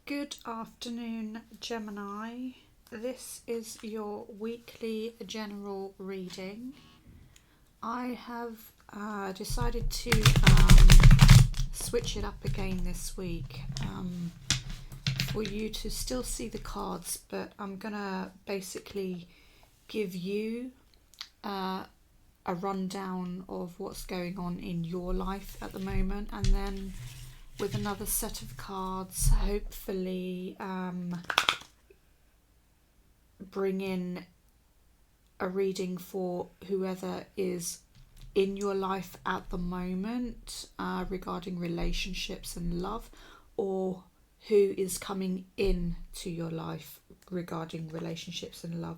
Good afternoon, Gemini. This is your weekly general reading. I have decided to switch it up again this week for you to still see the cards, but I'm going to basically give you a rundown of what's going on in your life at the moment, and then with another set of cards, hopefully bring in a reading for whoever is in your life at the moment regarding relationships and love, or who is coming in to your life regarding relationships and love.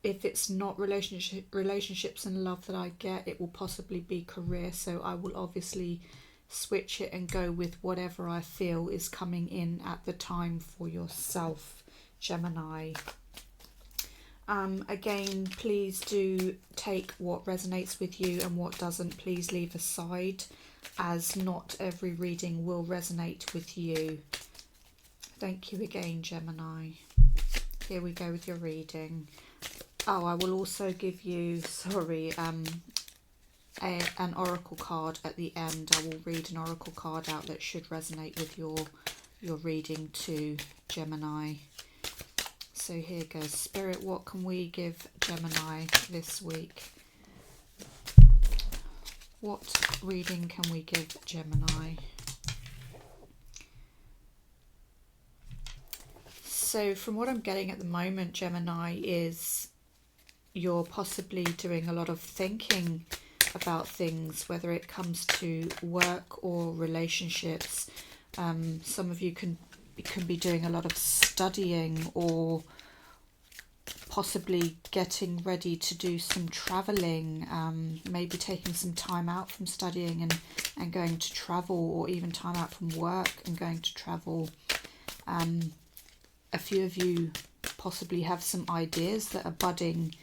If it's not relationships and love that I get, it will possibly be career, so I will obviously switch it and go with whatever I feel is coming in at the time for yourself, Gemini. Again, please do take what resonates with you, and what doesn't, please leave aside, as not every reading will resonate with you. Thank you again, Gemini. Here we go with your reading. Oh, I will also give you, an oracle card at the end. I will read an oracle card out that should resonate with your reading too, Gemini. So here goes. Spirit, what can we give Gemini this week? What reading can we give Gemini? So from what I'm getting at the moment, Gemini, is you're possibly doing a lot of thinking about things, whether it comes to work or relationships. Some of you can be doing a lot of studying, or possibly getting ready to do some traveling, maybe taking some time out from studying and going to travel, or even time out from work and going to travel. A few of you possibly have some ideas that are budding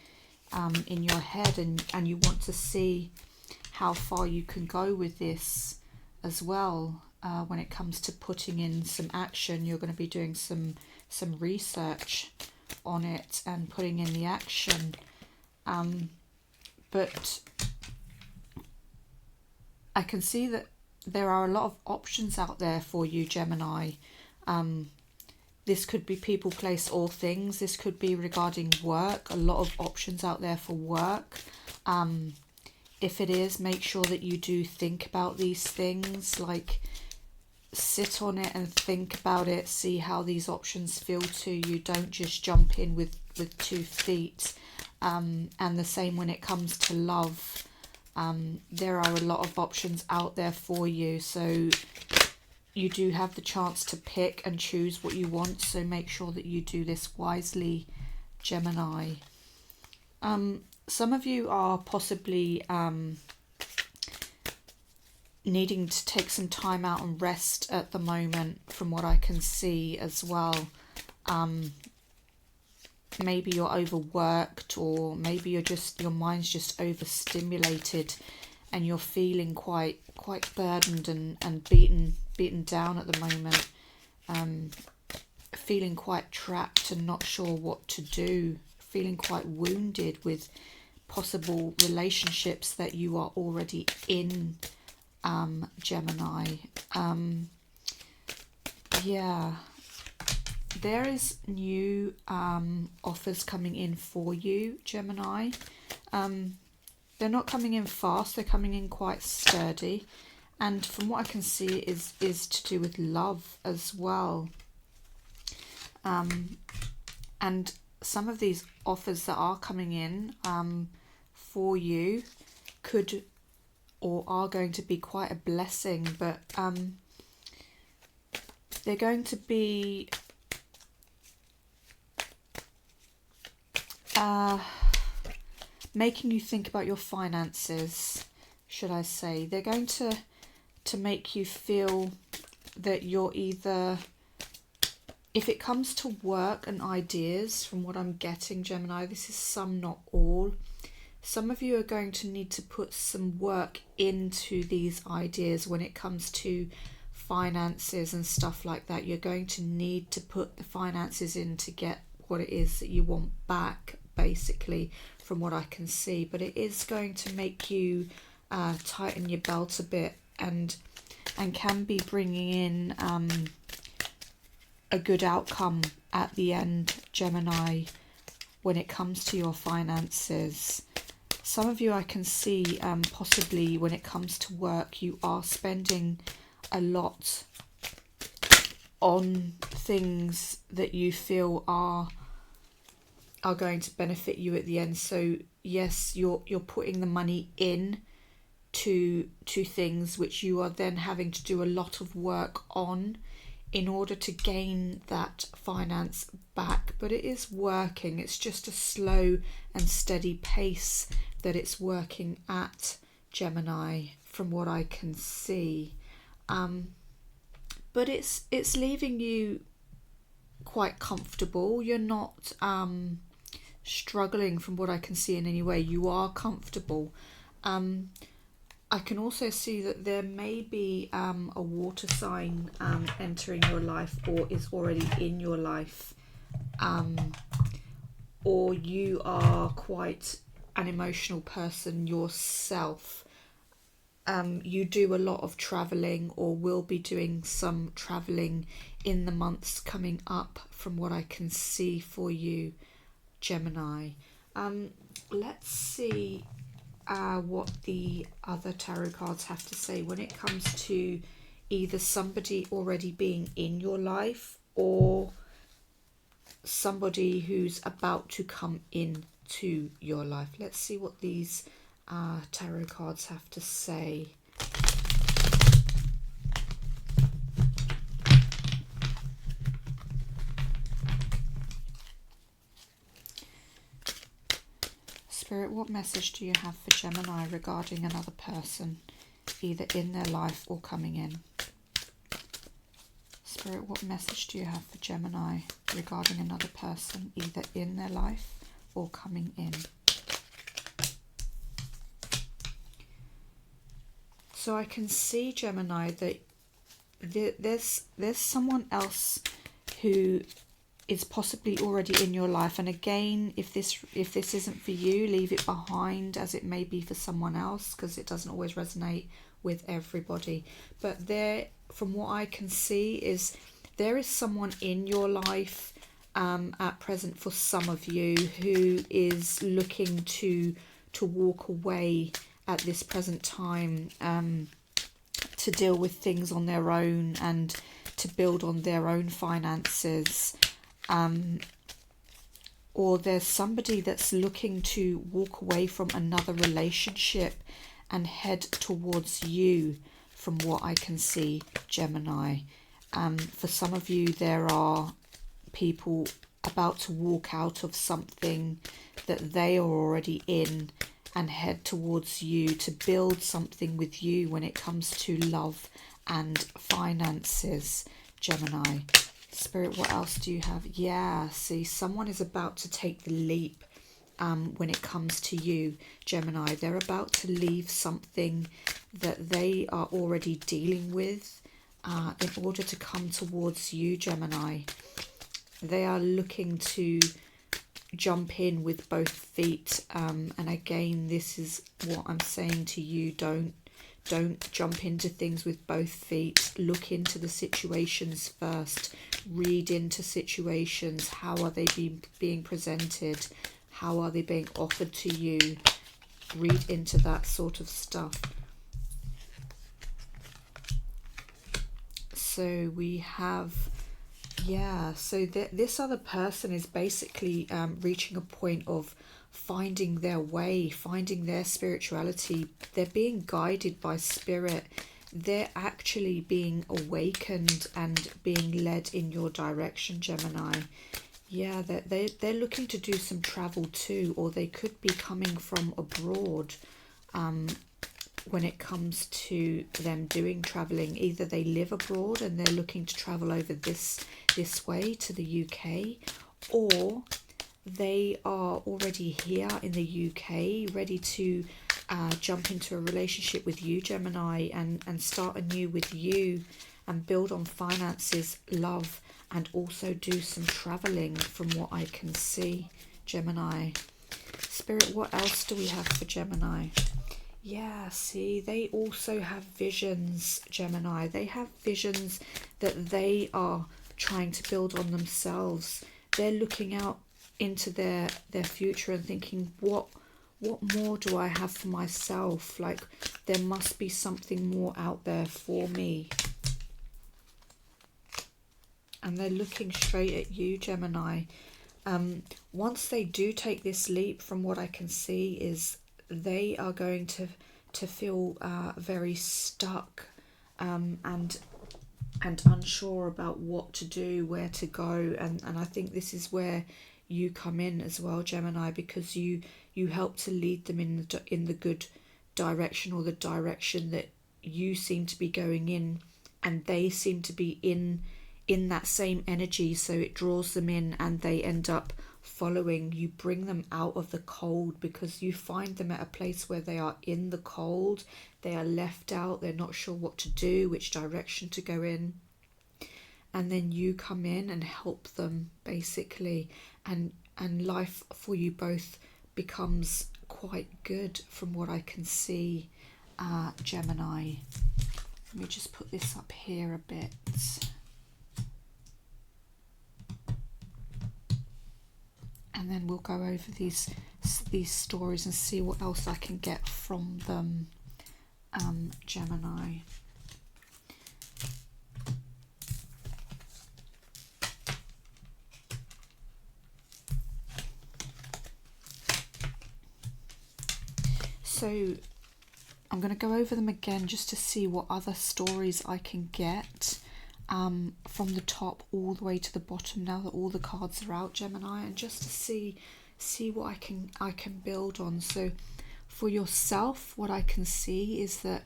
in your head, and you want to see how far you can go with this as well. When it comes to putting in some action, you're going to be doing some research on it and putting in the action. But I can see that there are a lot of options out there for you, Gemini. This could be people, place, or things. This could be regarding work. A lot of options out there for work. If it is, make sure that you do think about these things. Like, sit on it and think about it. See how these options feel to you. Don't just jump in with 2 feet. And the same when it comes to love. There are a lot of options out there for you. So you do have the chance to pick and choose what you want, so make sure that you do this wisely, Gemini. Some of you are possibly needing to take some time out and rest at the moment, from what I can see as well. Maybe you're overworked, or maybe your mind's just overstimulated, and you're feeling quite burdened and beaten down at the moment, feeling quite trapped and not sure what to do, feeling quite wounded with possible relationships that you are already in, Gemini. There is new offers coming in for you, Gemini. They're not coming in fast, they're coming in quite sturdy. And from what I can see is to do with love as well. And some of these offers that are coming in for you could or are going to be quite a blessing, but they're going to be making you think about your finances, should I say. They're going to make you feel that you're either, if it comes to work and ideas, from what I'm getting, Gemini, this is some, not all. Some of you are going to need to put some work into these ideas when it comes to finances and stuff like that. You're going to need to put the finances in to get what it is that you want back, basically, from what I can see. But it is going to make you tighten your belt a bit, and can be bringing in a good outcome at the end, Gemini, when it comes to your finances. Some of you, I can see, possibly when it comes to work, you are spending a lot on things that you feel are going to benefit you at the end. So yes, you're putting the money in to things which you are then having to do a lot of work on in order to gain that finance back. But it is working. It's just a slow and steady pace that it's working at, Gemini, from what I can see. But it's leaving you quite comfortable. You're not struggling, from what I can see, in any way. You are comfortable. I can also see that there may be a water sign entering your life, or is already in your life, or you are quite an emotional person yourself. You do a lot of travelling, or will be doing some travelling in the months coming up, from what I can see for you, Gemini. Let's see what the other tarot cards have to say when it comes to either somebody already being in your life, or somebody who's about to come into your life. Let's see what these tarot cards have to say. Spirit, what message do you have for Gemini regarding another person, either in their life or coming in? Spirit, what message do you have for Gemini regarding another person, either in their life or coming in? So I can see, Gemini, that there's someone else who is possibly already in your life. And again, if this isn't for you, leave it behind, as it may be for someone else, because it doesn't always resonate with everybody. But there, from what I can see, is there is someone in your life at present, for some of you, who is looking to walk away at this present time, to deal with things on their own and to build on their own finances. Or there's somebody that's looking to walk away from another relationship and head towards you, from what I can see, Gemini. For some of you, there are people about to walk out of something that they are already in and head towards you to build something with you when it comes to love and finances, Gemini. Spirit, what else do you have? Yeah, see, someone is about to take the leap when it comes to you, Gemini. They're about to leave something that they are already dealing with in order to come towards you, Gemini. They are looking to jump in with both feet, and again, this is what I'm saying to you. Don't jump into things with both feet. Look into the situations first. Read into situations. How are they being presented? How are they being offered to you? Read into that sort of stuff. So we have, yeah, so this other person is basically reaching a point of finding their way, finding their spirituality. They're being guided by spirit. They're actually being awakened and being led in your direction, Gemini. Yeah, they're looking to do some travel too, or they could be coming from abroad. When it comes to them doing travelling, either they live abroad and they're looking to travel over this way to the UK, or they are already here in the UK, ready to jump into a relationship with you, Gemini, and start anew with you, and build on finances, love, and also do some traveling from what I can see, Gemini. Spirit, what else do we have for Gemini? Yeah, see, they also have visions, Gemini. They have visions that they are trying to build on themselves. They're looking out into their future and thinking, what more do I have for myself? Like, there must be something more out there for me. And they're looking straight at you, Gemini. Once they do take this leap, from what I can see, is they are going to feel very stuck and unsure about what to do, where to go, and I think this is where you come in as well, Gemini, because you help to lead them in the good direction, or the direction that you seem to be going in, and they seem to be in that same energy, so it draws them in and they end up following. You bring them out of the cold, because you find them at a place where they are in the cold, they are left out, they're not sure what to do, which direction to go in, and then you come in and help them, basically, and life for you both becomes quite good, from what I can see, Gemini. Let me just put this up here a bit. And then we'll go over these stories and see what else I can get from them, Gemini. So I'm going to go over them again just to see what other stories I can get. From the top all the way to the bottom, now that all the cards are out, Gemini, and just to see what I can build on. So for yourself, what I can see is that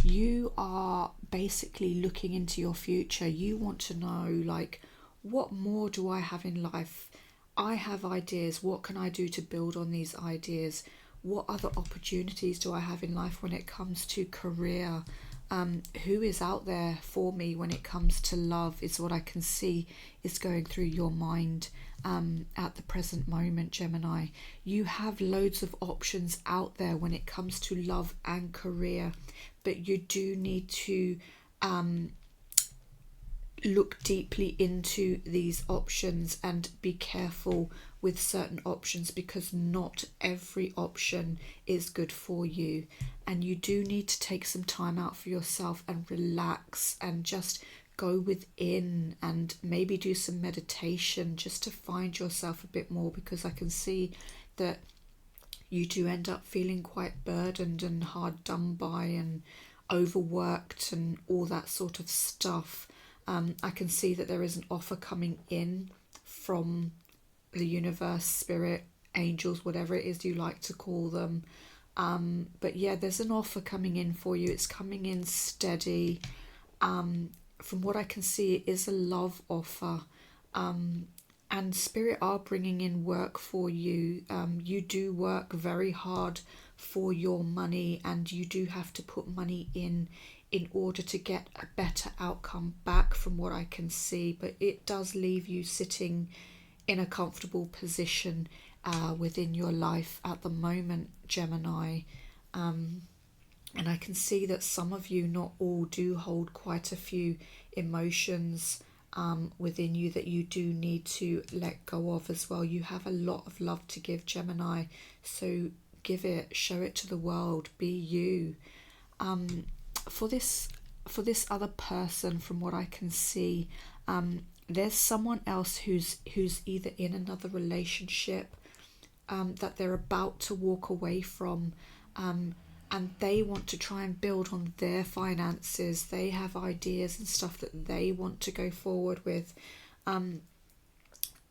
you are basically looking into your future. You want to know, like, what more do I have in life? I have ideas. What can I do to build on these ideas? What other opportunities do I have in life when it comes to career? Who is out there for me when it comes to love, is what I can see is going through your mind at the present moment, Gemini. You have loads of options out there when it comes to love and career, but you do need to look deeply into these options and be careful with certain options, because not every option is good for you, and you do need to take some time out for yourself and relax and just go within and maybe do some meditation just to find yourself a bit more, because I can see that you do end up feeling quite burdened and hard done by and overworked and all that sort of stuff. I can see that there is an offer coming in from the universe, spirit, angels, whatever it is you like to call them. But yeah, there's an offer coming in for you. It's coming in steady. From what I can see, it is a love offer. And spirit are bringing in work for you. You do work very hard for your money, and you do have to put money in order to get a better outcome back, from what I can see. But it does leave you sitting in a comfortable position within your life at the moment, Gemini. And I can see that some of you, not all, do hold quite a few emotions within you that you do need to let go of as well. You have a lot of love to give, Gemini, so give it, show it to the world, be you. For this other person, from what I can see, there's someone else who's either in another relationship that they're about to walk away from, and they want to try and build on their finances. They have ideas and stuff that they want to go forward with.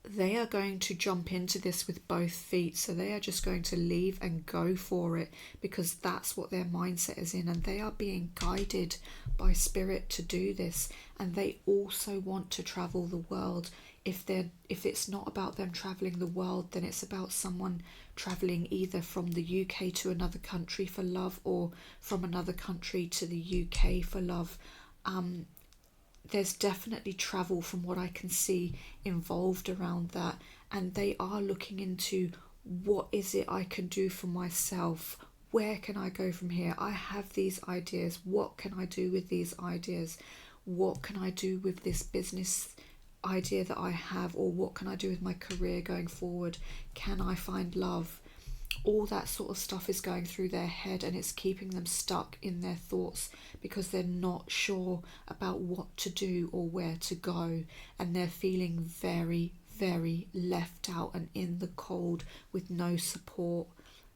They are going to jump into this with both feet, so they are just going to leave and go for it, because that's what their mindset is in, and they are being guided by spirit to do this. And they also want to travel the world. If it's not about them traveling the world, then it's about someone traveling either from the UK to another country for love, or from another country to the UK for love. there's definitely travel from what I can see involved around that, and they are looking into what is it I can do for myself. Where can I go from here? I have these ideas. What can I do with these ideas? What can I do with this business idea that I have? Or what can I do with my career going forward? Can I find love? All that sort of stuff is going through their head, and it's keeping them stuck in their thoughts because they're not sure about what to do or where to go, and they're feeling very, very left out and in the cold with no support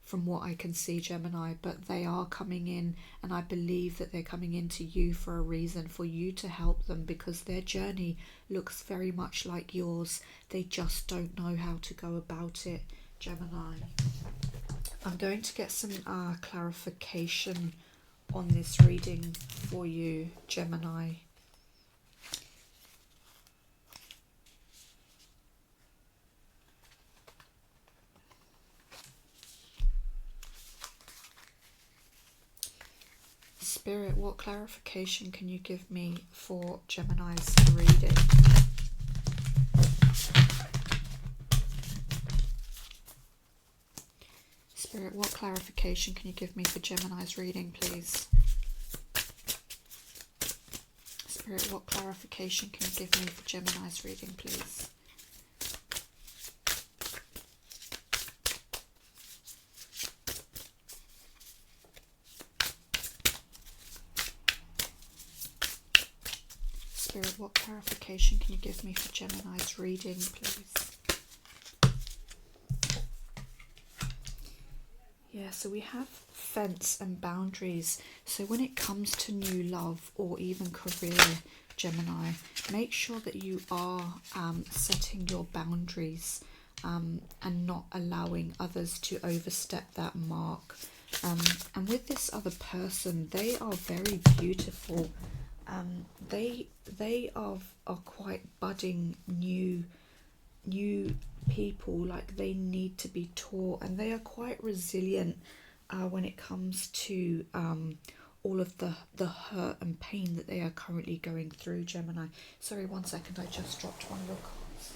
from what I can see, Gemini. But they are coming in, and I believe that they're coming into you for a reason, for you to help them, because their journey looks very much like yours. They just don't know how to go about it, Gemini. I'm going to get some clarification on this reading for you, Gemini. Spirit, what clarification can you give me for Gemini's reading? Spirit, what clarification can you give me for Gemini's reading, please? Spirit, what clarification can you give me for Gemini's reading, please? Spirit, what clarification can you give me for Gemini's reading, please? Yeah, so we have fence and boundaries. So when it comes to new love or even career, Gemini, make sure that you are setting your boundaries and not allowing others to overstep that mark. And with this other person, they are very beautiful. They are quite budding new people, like they need to be taught, and they are quite resilient when it comes to all of the hurt and pain that they are currently going through, Gemini. Sorry, 1 second, I just dropped one of your cards.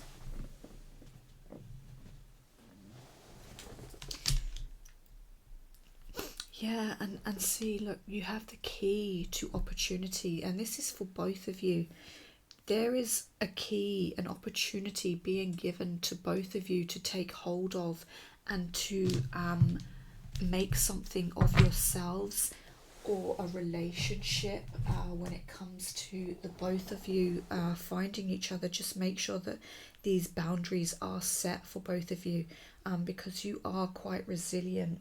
Yeah, and see, look, you have the key to opportunity, and this is for both of you. There is a key, an opportunity being given to both of you to take hold of and to make something of yourselves or a relationship. When it comes to the both of you finding each other, just make sure that these boundaries are set for both of you, because you are quite resilient,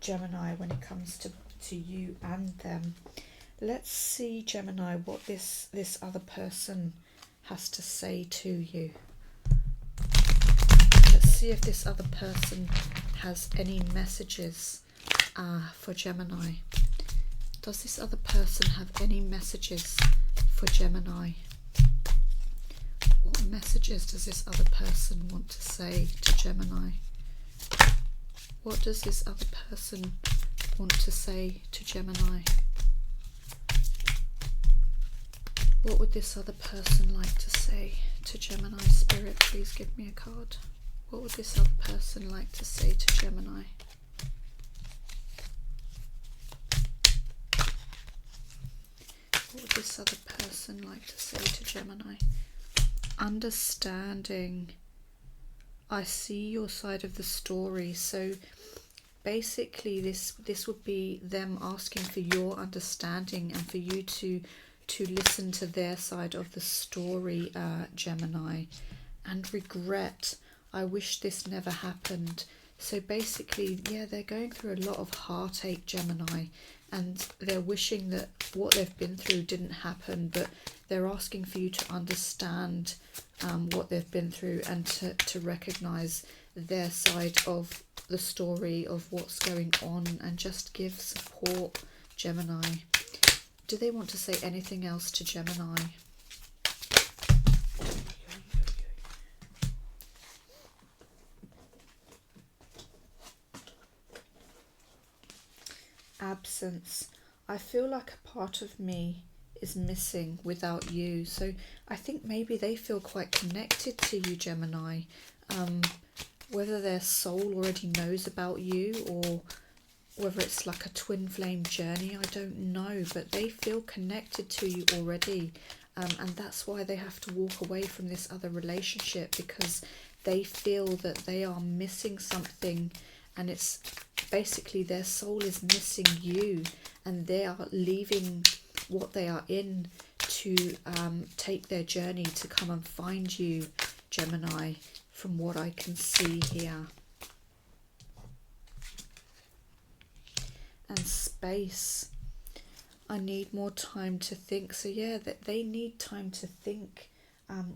Gemini, when it comes to you and them. Let's see, Gemini, what this other person has to say to you. Let's see if this other person has any messages for Gemini. Does this other person have any messages for Gemini? What messages does this other person want to say to Gemini? What does this other person want to say to Gemini? What would this other person like to say to Gemini? Spirit, please give me a card. What would this other person like to say to Gemini? What would this other person like to say to Gemini? Understanding. I see your side of the story. So basically this would be them asking for your understanding and for you to listen to their side of the story, Gemini. And regret. I wish this never happened. So basically, yeah, they're going through a lot of heartache, Gemini, and they're wishing that what they've been through didn't happen, but they're asking for you to understand what they've been through and to recognize their side of the story of what's going on and just give support, Gemini. Do they want to say anything else to Gemini? Absence. I feel like a part of me is missing without you. So I think maybe they feel quite connected to you, Gemini. Whether their soul already knows about you or whether it's like a twin flame journey, I don't know, but they feel connected to you already. And that's why they have to walk away from this other relationship, because they feel that they are missing something, and it's basically their soul is missing you, and they are leaving what they are in to take their journey to come and find you, Gemini, from what I can see here. And space. I need more time to think. So yeah, that they need time to think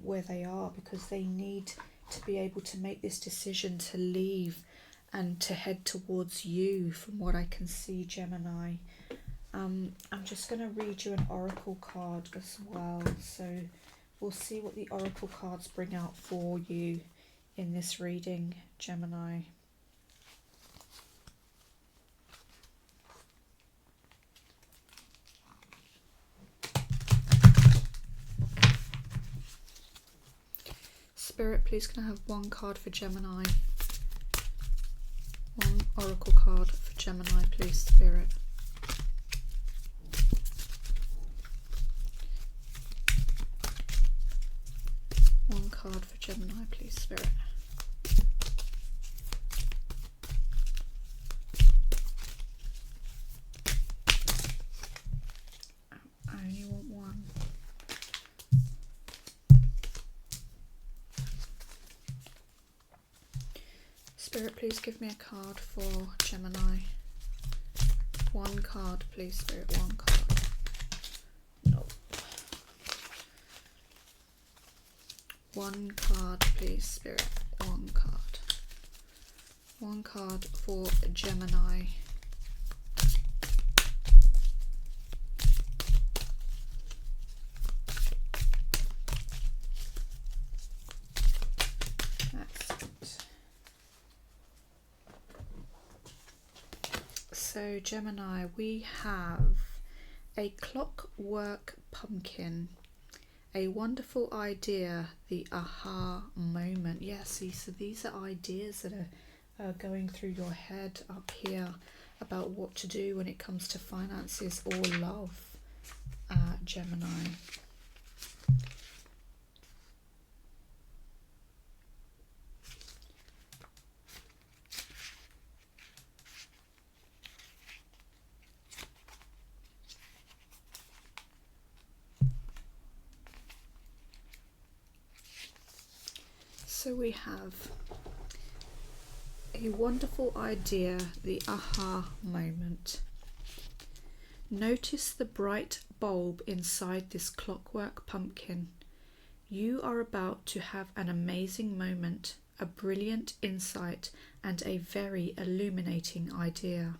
where they are, because they need to be able to make this decision to leave and to head towards you, from what I can see, Gemini. I'm just going to read you an oracle card as well, so we'll see what the oracle cards bring out for you in this reading, Gemini. Spirit, please can I have one card for Gemini? One oracle card for Gemini, please, Spirit. One card for Gemini, please, Spirit. I only want one. Spirit, please give me a card for Gemini. One card, please, Spirit, one card. No. One card, please, Spirit, one card. One card for Gemini. So Gemini, we have a clockwork pumpkin, a wonderful idea, the aha moment. Yeah, see, so these are ideas that are going through your head up here about what to do when it comes to finances or love, Gemini. So we have a wonderful idea, the aha moment. Notice the bright bulb inside this clockwork pumpkin. You are about to have an amazing moment, a brilliant insight, and a very illuminating idea.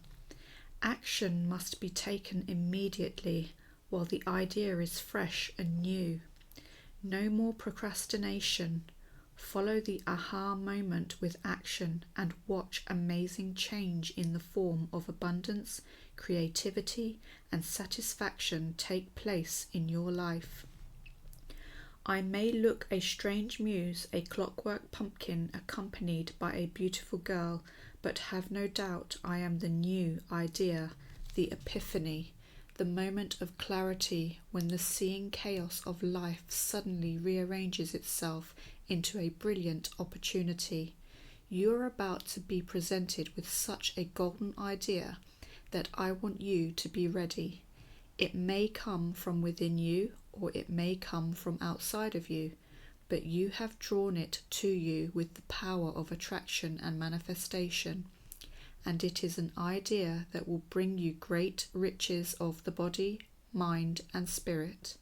Action must be taken immediately while the idea is fresh and new. No more procrastination. Follow the aha moment with action and watch amazing change in the form of abundance, creativity, and satisfaction take place in your life. I may look a strange muse, a clockwork pumpkin accompanied by a beautiful girl, but have no doubt I am the new idea, the epiphany, the moment of clarity when the seeing chaos of life suddenly rearranges itself into a brilliant opportunity. You are about to be presented with such a golden idea that I want you to be ready. It may come from within you or it may come from outside of you, but you have drawn it to you with the power of attraction and manifestation, and it is an idea that will bring you great riches of the body, mind, and spirit.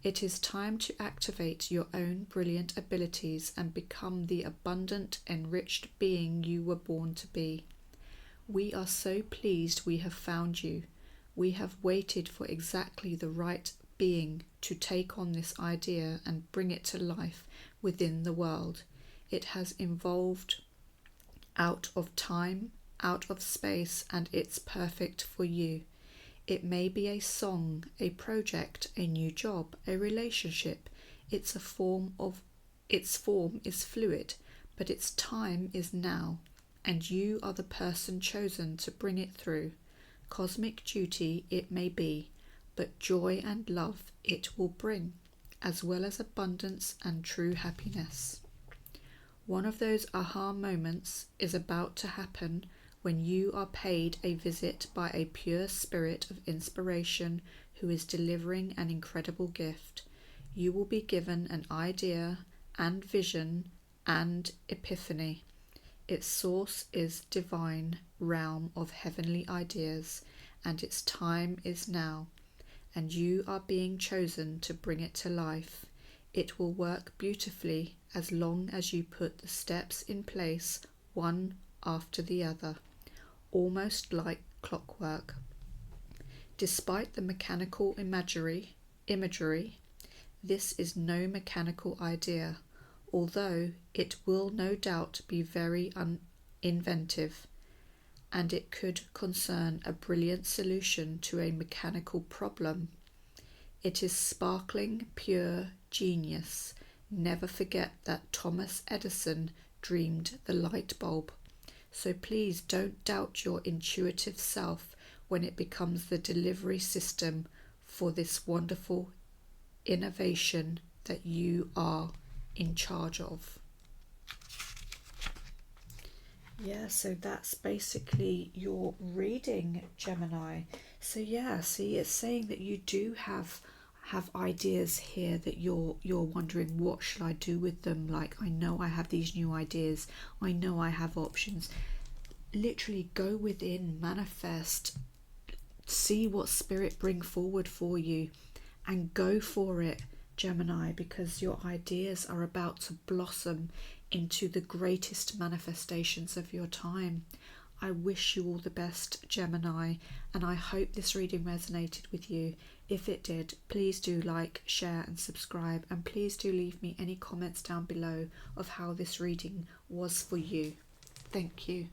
It is time to activate your own brilliant abilities and become the abundant, enriched being you were born to be. We are so pleased we have found you. We have waited for exactly the right being to take on this idea and bring it to life within the world. It has evolved out of time, out of space, and it's perfect for you. It may be a song, a project, a new job, a relationship. Its form is fluid, but its time is now, and you are the person chosen to bring it through. Cosmic duty it may be, but joy and love it will bring, as well as abundance and true happiness. One of those aha moments is about to happen when you are paid a visit by a pure spirit of inspiration who is delivering an incredible gift. You will be given an idea and vision and epiphany. Its source is divine realm of heavenly ideas, and its time is now, and you are being chosen to bring it to life. It will work beautifully as long as you put the steps in place one after the other, almost like clockwork. Despite the mechanical imagery, this is no mechanical idea, although it will no doubt be very inventive, and it could concern a brilliant solution to a mechanical problem. It is sparkling, pure genius. Never forget that Thomas Edison dreamed the light bulb. So please don't doubt your intuitive self when it becomes the delivery system for this wonderful innovation that you are in charge of. Yeah, so that's basically your reading, Gemini. So yeah, see, it's saying that you do have ideas here that you're wondering, what should I do with them? Like, I know I have these new ideas, I know I have options. Literally go within, manifest, see what spirit bring forward for you, and go for it, Gemini, because your ideas are about to blossom into the greatest manifestations of your time. I wish you all the best, Gemini, and I hope this reading resonated with you. If it did, please do like, share and subscribe, and please do leave me any comments down below of how this reading was for you. Thank you.